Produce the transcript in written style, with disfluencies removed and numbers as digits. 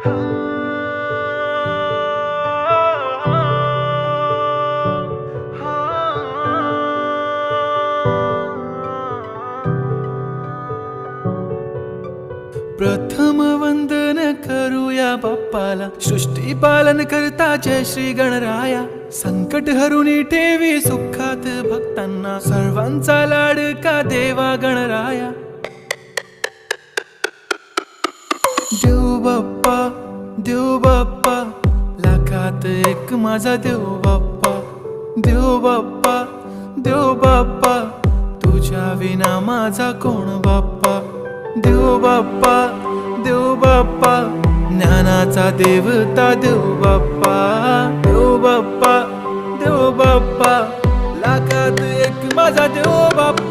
प्रथम वंदन करूया बाप्पाला, सृष्टी पालन करता जय श्री गणराया. संकट हरुनी ठेवी सुखात भक्तांना, सर्वांचा लाडका देवा गणराया. देव बाप्पा, देव बाप्पा, लाखात एक माझा देव बाप्पा. देव बाप्पा, देव बाप्पा, तुझ्या विना माझा कोण बाप्पा. देव बाप्पा, देव बाप्पा, ज्ञानाचा देवता देव बाप्पा. देव बाप्पा, देव बाप्पा, लाखात एक माझा देव बाप्पा.